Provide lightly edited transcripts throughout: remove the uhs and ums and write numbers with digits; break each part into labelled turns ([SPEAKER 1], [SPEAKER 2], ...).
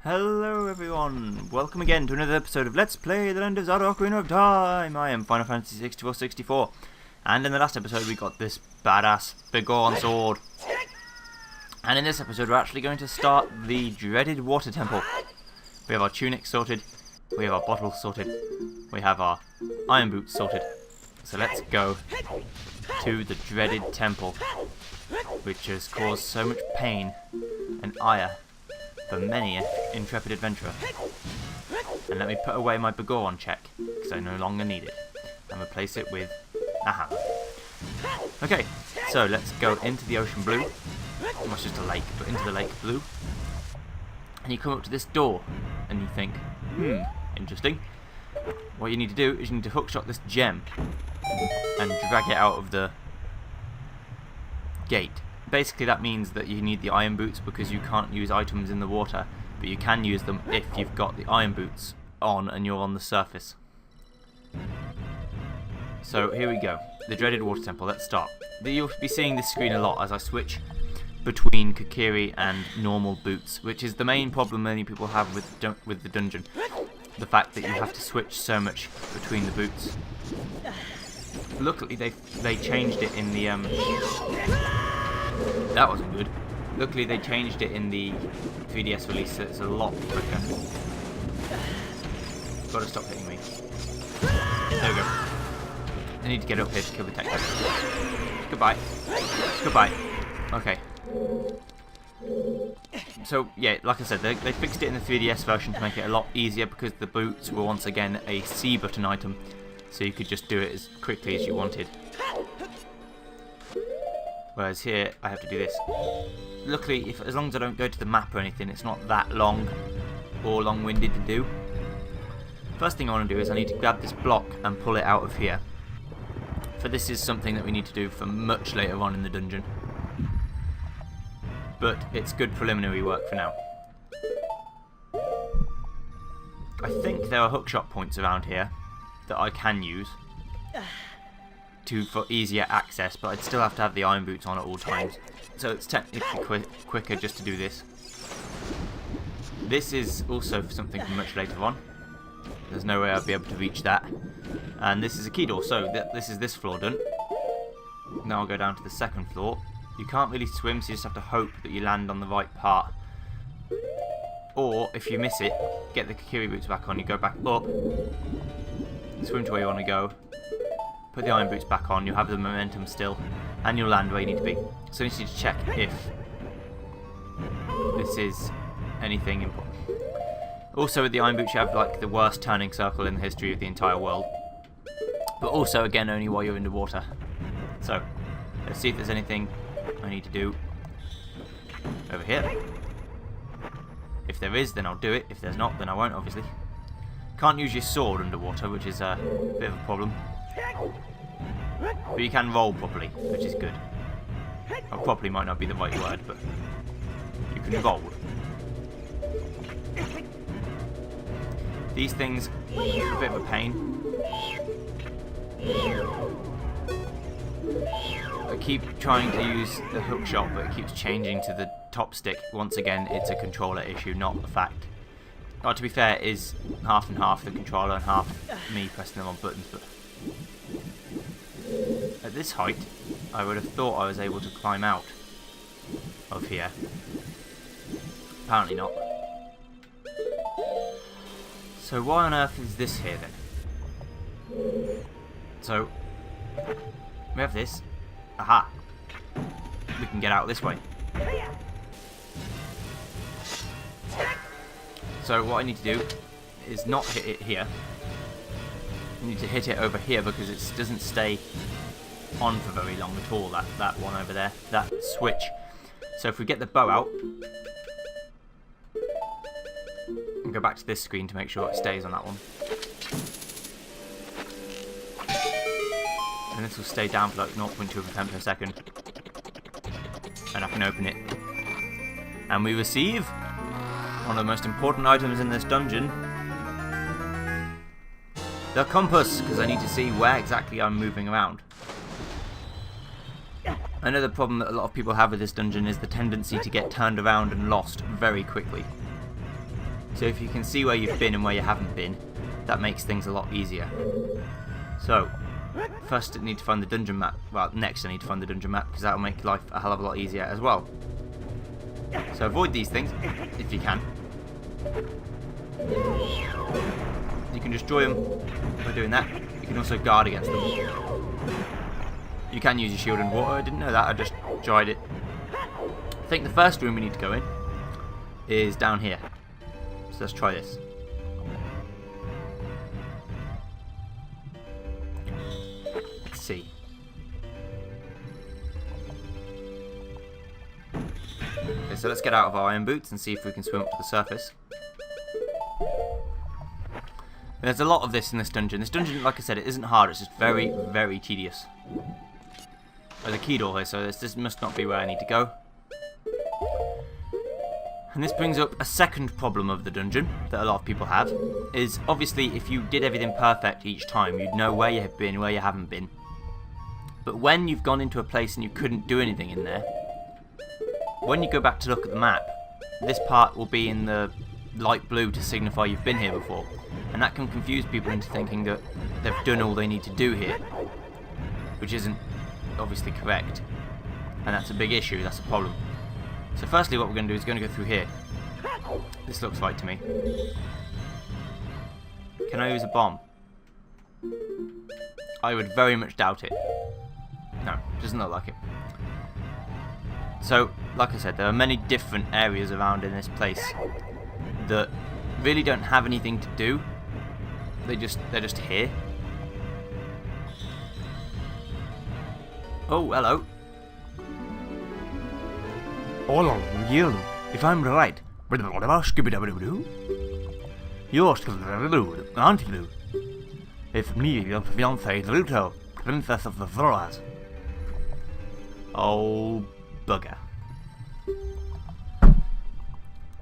[SPEAKER 1] Hello everyone, welcome again to another episode of Let's Play The Legend of Zelda Ocarina of Time. I am Final Fantasy 64, and in the last episode we got this badass Begorn sword. And in this episode we're actually going to start the dreaded water temple. We have our tunic sorted, we have our bottle sorted, we have our iron boots sorted. So let's go to the dreaded temple, which has caused so much pain and ire for many an intrepid adventurer. And let me put away my Begorn check, because I no longer need it, and replace it with a hammer. Okay, so let's go into the ocean blue. Well, it's just a lake, but into the lake blue. And you come up to this door, and you think, interesting. What you need to do is you need to hookshot this gem, and drag it out of the gate. Basically that means that you need the iron boots because you can't use items in the water, but you can use them if you've got the iron boots on and you're on the surface. So here we go, the dreaded water temple. Let's start. You'll be seeing this screen a lot as I switch between Kokiri and normal boots, which is the main problem many people have with the dungeon. The fact that you have to switch so much between the boots. Luckily they changed it in the that wasn't good. Luckily they changed it in the 3DS release, so it's a lot quicker. Gotta stop hitting me. There we go. I need to get up here to kill the tech. Goodbye. Goodbye. Okay. So yeah, like I said, they fixed it in the 3DS version to make it a lot easier because the boots were once again a C button item, so you could just do it as quickly as you wanted. Whereas here, I have to do this. Luckily, as long as I don't go to the map or anything, it's not that long or long-winded to do. First thing I want to do is I need to grab this block and pull it out of here. For this is something that we need to do for much later on in the dungeon. But it's good preliminary work for now. I think there are hookshot points around here that I can use for easier access, but I'd still have to have the iron boots on at all times. So it's technically quicker just to do this. This is also something for much later on. There's no way I'll be able to reach that. And this is a key door, so this is this floor done. Now I'll go down to the second floor. You can't really swim, so you just have to hope that you land on the right part. Or, if you miss it, get the Kokiri boots back on, you go back up, swim to where you want to go, put the iron boots back on, you'll have the momentum still, and you'll land where you need to be. So you need to check if this is anything important. Also with the iron boots you have like the worst turning circle in the history of the entire world. But also again only while you're in the water. So, let's see if there's anything I need to do over here. If there is, then I'll do it. If there's not, then I won't, obviously. Can't use your sword underwater, which is a bit of a problem. But you can roll properly, which is good. Well, properly might not be the right word, but you can roll. These things are a bit of a pain. I keep trying to use the hookshot, but it keeps changing to the top stick. Once again, it's a controller issue, not a fact. To be fair, it is half and half the controller and half me pressing the wrong buttons, but at this height, I would have thought I was able to climb out of here. Apparently not. So why on earth is this here then? So, we have this. Aha! We can get out this way. So what I need to do is not hit it here. I need to hit it over here because it doesn't stay on for very long at all, that one over there, that switch. So if we get the bow out and go back to this screen to make sure it stays on that one. And this will stay down for like 0.2 of a temp per second. And I can open it. And we receive one of the most important items in this dungeon. The compass, because I need to see where exactly I'm moving around. Another problem that a lot of people have with this dungeon is the tendency to get turned around and lost very quickly. So if you can see where you've been and where you haven't been, that makes things a lot easier. So, first I need to find the dungeon map. Well, next I need to find the dungeon map, because that will make life a hell of a lot easier as well. So avoid these things, if you can. You can destroy them by doing that. You can also guard against them. You can use your shield and water. I didn't know that, I just tried it. I think the first room we need to go in is down here. So let's try this. Let's see. Okay, so let's get out of our iron boots and see if we can swim up to the surface. There's a lot of this in this dungeon. This dungeon, like I said, it isn't hard, it's just very, very tedious. There's a key door here, so this must not be where I need to go. And this brings up a second problem of the dungeon that a lot of people have, is obviously if you did everything perfect each time, you'd know where you have been, where you haven't been. But when you've gone into a place and you couldn't do anything in there, when you go back to look at the map, this part will be in the light blue to signify you've been here before. And that can confuse people into thinking that they've done all they need to do here, which isn't obviously correct. And that's a big issue, that's a problem. So firstly what we're going to do is going to go through here. This looks right to me. Can I use a bomb? I would very much doubt it. No, doesn't look like it. So, like I said, there are many different areas around in this place that really don't have anything to do. They're just here. Oh, hello. Hello, you. If I'm right, you're aren't you? It's me, your fiancée, Luto, Princess of the Zoras. Oh, bugger.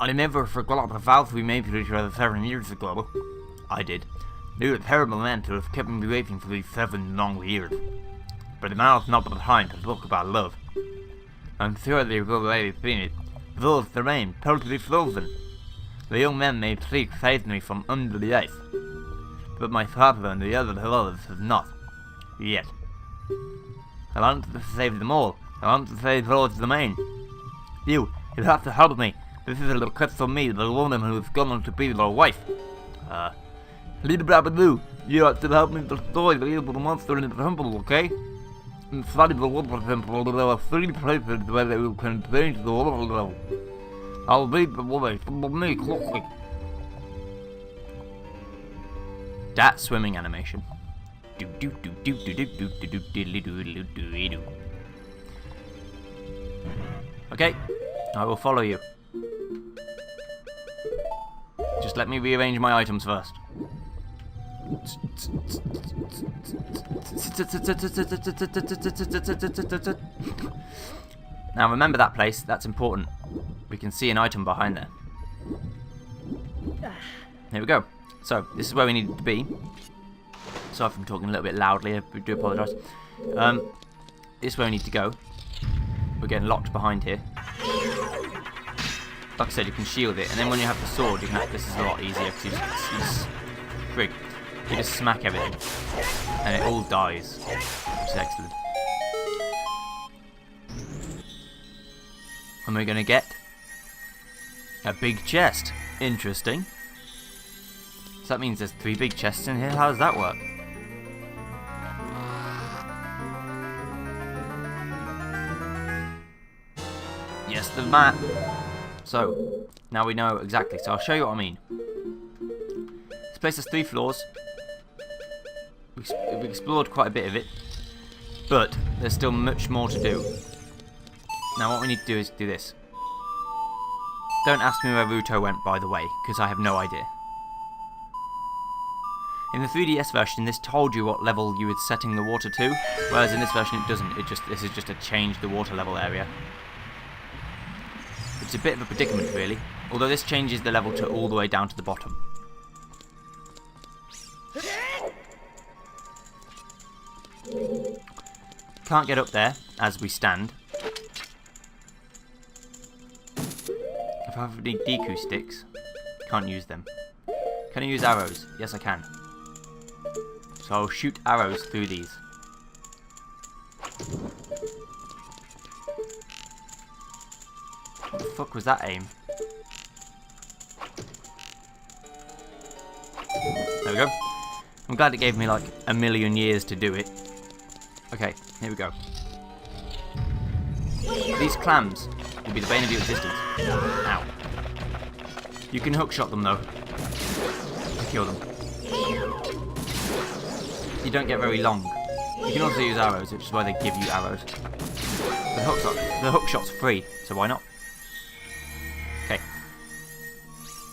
[SPEAKER 1] I never forgot the vows we made to each other 7 years ago. I did. They were terrible men to have kept me waiting for these 7 long years. But now it's not the time to talk about love. I'm sure they've already seen it. Those terrain totally frozen. The young men may seek saved me from under the ice. But my father and the other brothers have not. Yet. I want to save them all. I want to save those remain. You have to help me. This is a request from me, the woman who is going to be your wife. Little Brabadoo, you have to help me destroy the evil monster in the temple, okay? Inside the water temple, there are 3 places where they will contain the water level. I'll lead the way, follow me closely. That swimming animation. Okay, I will follow you. Just let me rearrange my items first. Now remember that place, that's important. We can see an item behind there. Here we go. So, this is where we need to be. Sorry if I'm talking a little bit loudly, I do apologise. This is where we need to go. We're getting locked behind here. Like I said, you can shield it, and then when you have the sword, you can have, this is a lot easier, because you just smack everything, and it all dies, which is excellent. And we're going to get a big chest. Interesting. So that means there's 3 big chests in here. How does that work? Yes, the map. So, now we know exactly. So I'll show you what I mean. This place has 3 floors. We've explored quite a bit of it. But there's still much more to do. Now what we need to do is do this. Don't ask me where Ruto went, by the way, because I have no idea. In the 3DS version, this told you what level you were setting the water to, whereas in this version it doesn't. This is just a change the water level area. It's a bit of a predicament, really. Although this changes the level to all the way down to the bottom. Can't get up there as we stand. If I have any Deku sticks, can't use them. Can I use arrows? Yes, I can. So I'll shoot arrows through these. What the fuck was that aim? There we go. I'm glad it gave me like a million years to do it. Okay, here we go. These clams will be the bane of your existence. Ow. You can hookshot them though, to kill them. You don't get very long. You can also use arrows, which is why they give you arrows. The hookshot's free, so why not? Okay.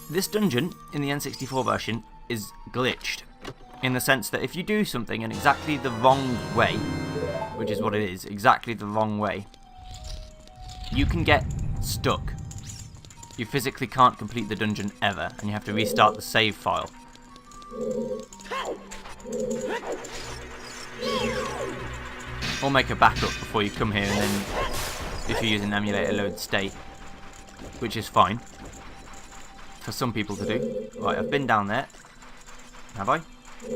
[SPEAKER 1] This dungeon, in the N64 version, is glitched. In the sense that if you do something in exactly the wrong way, which is what it is, exactly the wrong way, you can get stuck. You physically can't complete the dungeon ever, and you have to restart the save file. Or make a backup before you come here, and then, if you're using an emulator, load state, which is fine for some people to do. Right, I've been down there. Have I?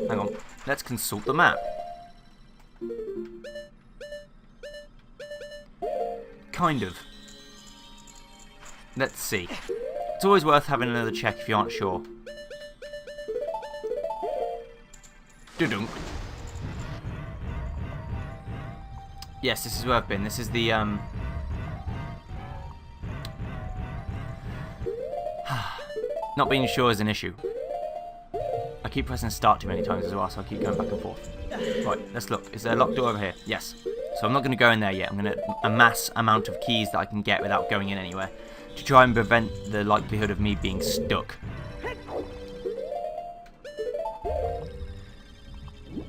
[SPEAKER 1] Hang on. Let's consult the map. Kind of. Let's see. It's always worth having another check if you aren't sure. Dudunk. Yes, this is where I've been. This is the not being sure is an issue. I keep pressing start too many times as well, so I keep going back and forth. Right, let's look. Is there a locked door over here? Yes. So I'm not going to go in there yet. I'm going to amass amount of keys that I can get without going in anywhere, to try and prevent the likelihood of me being stuck.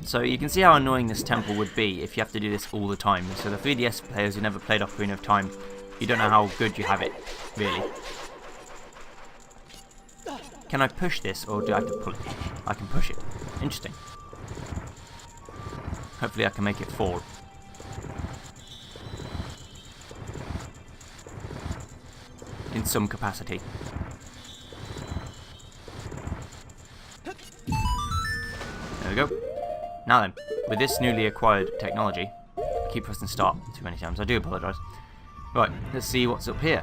[SPEAKER 1] So you can see how annoying this temple would be if you have to do this all the time. So the 3DS players who never played Ocarina of Time, you don't know how good you have it, really. Can I push this, or do I have to pull it? I can push it. Interesting. Hopefully I can make it fall. In some capacity. There we go. Now then, with this newly acquired technology, I keep pressing start too many times, I do apologise. Right, let's see what's up here.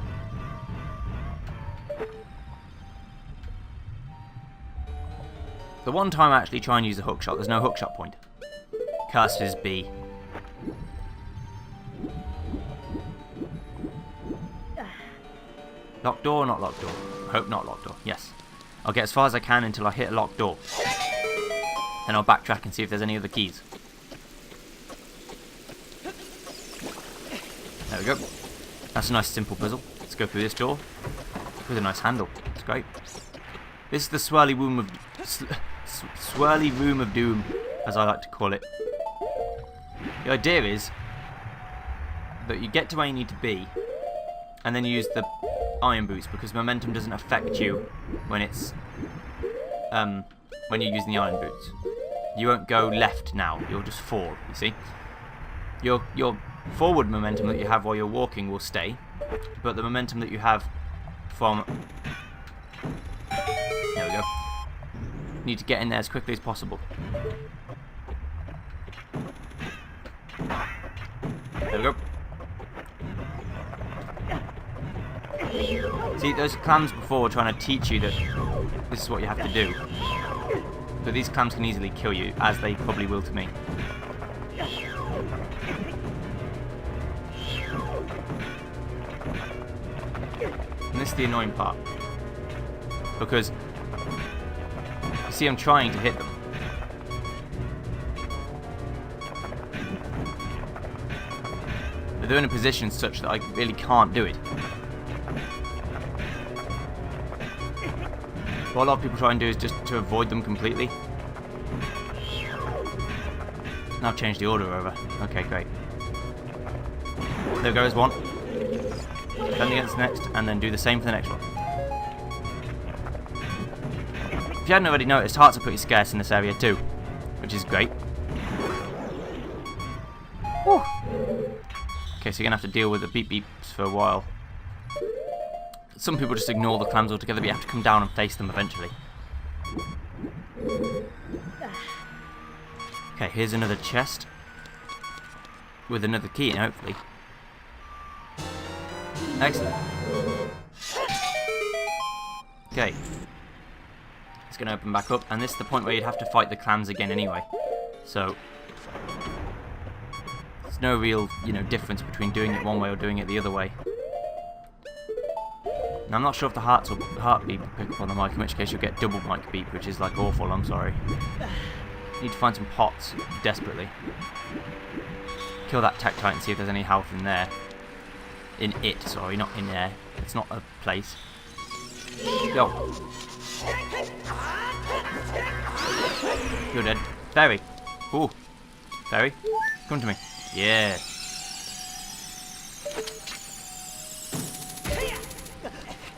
[SPEAKER 1] The one time I actually try and use a hookshot, there's no hookshot point. Cursed is B. Locked door or not locked door? Hope not locked door. Yes. I'll get as far as I can until I hit a locked door. Then I'll backtrack and see if there's any other keys. There we go. That's a nice simple puzzle. Let's go through this door with a nice handle. It's great. This is the swirly room of doom, as I like to call it. The idea is that you get to where you need to be, and then you use the iron boots, because momentum doesn't affect you when it's when you're using the iron boots. You won't go left now, you'll just fall, you see. Your forward momentum that you have while you're walking will stay, but the momentum that you have from... There we go. You need to get in there as quickly as possible. There we go. See, those clams before were trying to teach you that this is what you have to do. But these clams can easily kill you, as they probably will to me. And this is the annoying part. Because, you see, I'm trying to hit them. But they're in a position such that I really can't do it. What a lot of people try and do is just to avoid them completely. Now I've changed the order over. Okay, great. There goes one. Defend against the next, and then do the same for the next one. If you hadn't already noticed, hearts are pretty scarce in this area too, which is great. Whew. Okay, so you're going to have to deal with the beep beeps for a while. Some people just ignore the clams altogether, but you have to come down and face them eventually. Okay, here's another chest. With another key in, hopefully. Excellent. Okay. It's going to open back up, and this is the point where you'd have to fight the clams again anyway. So, there's no real, difference between doing it one way or doing it the other way. Now, I'm not sure if the heartbeat will pick up on the mic, in which case you'll get double mic beep, which is like awful, I'm sorry. Need to find some pots, desperately. Kill that Tactite and see if there's any health in there. Sorry, not in there. It's not a place. Go. You're dead. Fairy. Ooh. Fairy. Come to me. Yeah.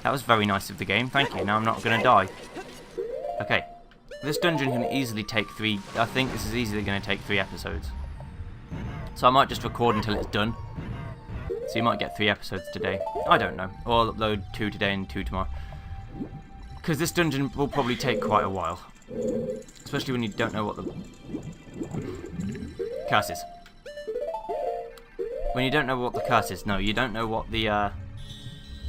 [SPEAKER 1] That was very nice of the game. Thank you. Now I'm not going to die. Okay. This dungeon can easily take 3... I think this is easily going to take 3 episodes. So I might just record until it's done. So you might get 3 episodes today. I don't know. Or I'll upload 2 today and 2 tomorrow. Because this dungeon will probably take quite a while. Especially when you don't know what the curse is. When you don't know what the curse is. No, you don't know what the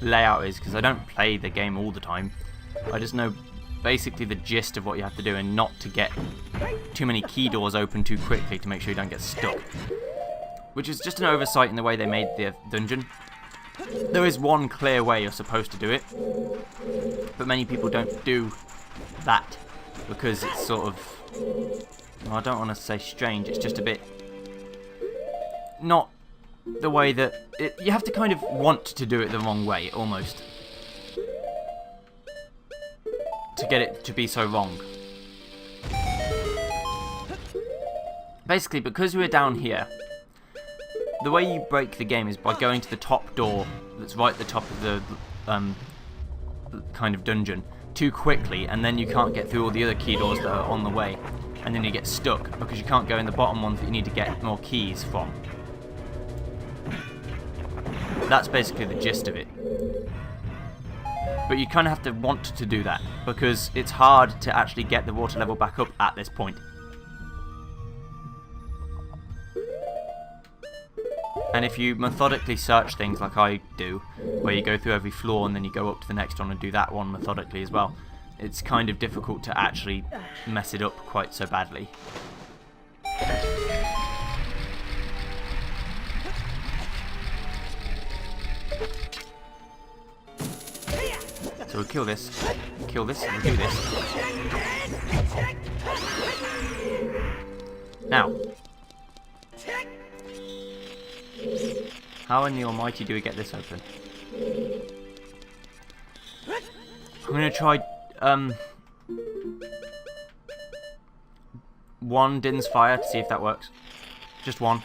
[SPEAKER 1] layout is. Because I don't play the game all the time. I just know basically the gist of what you have to do and not to get too many key doors open too quickly to make sure you don't get stuck. Which is just an oversight in the way they made the dungeon. There is one clear way you're supposed to do it, but many people don't do that because it's sort of, well, I don't want to say strange, it's just a bit not the way that you have to kind of want to do it the wrong way almost to get it to be so wrong. Basically, because we're down here, the way you break the game is by going to the top door that's right at the top of the kind of dungeon too quickly, and then you can't get through all the other key doors that are on the way, and then you get stuck because you can't go in the bottom ones that you need to get more keys from. That's basically the gist of it. But you kind of have to want to do that because it's hard to actually get the water level back up at this point. And if you methodically search things like I do, where you go through every floor and then you go up to the next one and do that one methodically as well, it's kind of difficult to actually mess it up quite so badly. So we'll kill this, and do this. Now, how in the almighty do we get this open? I'm going to try one Din's Fire to see if that works. Just one.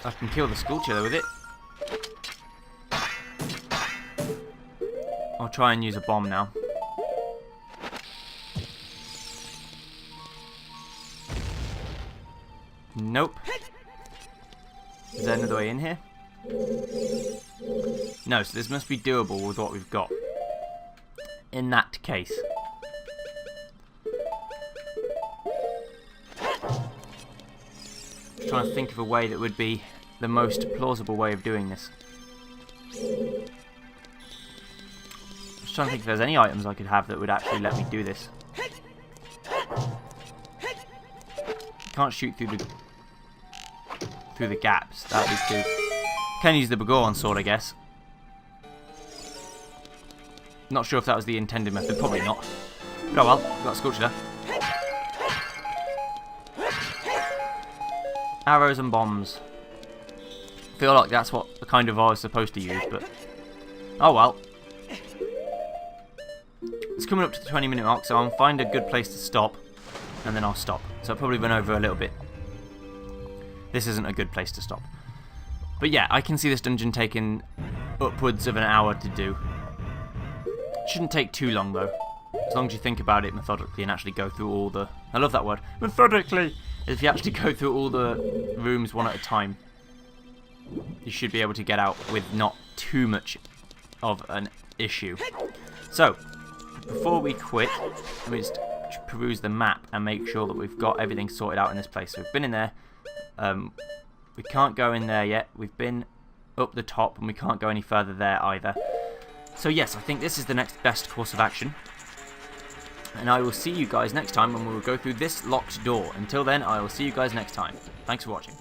[SPEAKER 1] I can kill the Sculpture with it. I'll try and use a bomb now. Nope. Is there another way in here? No, so this must be doable with what we've got. In that case. Just trying to think of a way that would be the most plausible way of doing this. Just trying to think if there's any items I could have that would actually let me do this. Can't shoot through the gaps. That'd be too. Can use the Begorn sword, I guess. Not sure if that was the intended method. Probably not. But oh well, we've got a Sculpture there. Arrows and bombs. I feel like that's what the kind of I was supposed to use, but oh well. It's coming up to the 20-minute mark, so I'll find a good place to stop, and then I'll stop. So I'll probably run over a little bit. This isn't a good place to stop. But yeah, I can see this dungeon taking upwards of an hour to do. It shouldn't take too long though, as long as you think about it methodically and actually go through all the... I love that word. Methodically! If you actually go through all the rooms one at a time. you should be able to get out with not too much of an issue. So, before we quit, let me just peruse the map and make sure that we've got everything sorted out in this place. So we've been in there. We can't go in there yet. We've been up the top and we can't go any further there either. So yes, I think this is the next best course of action. And I will see you guys next time when we will go through this locked door. Until then, I will see you guys next time. Thanks for watching.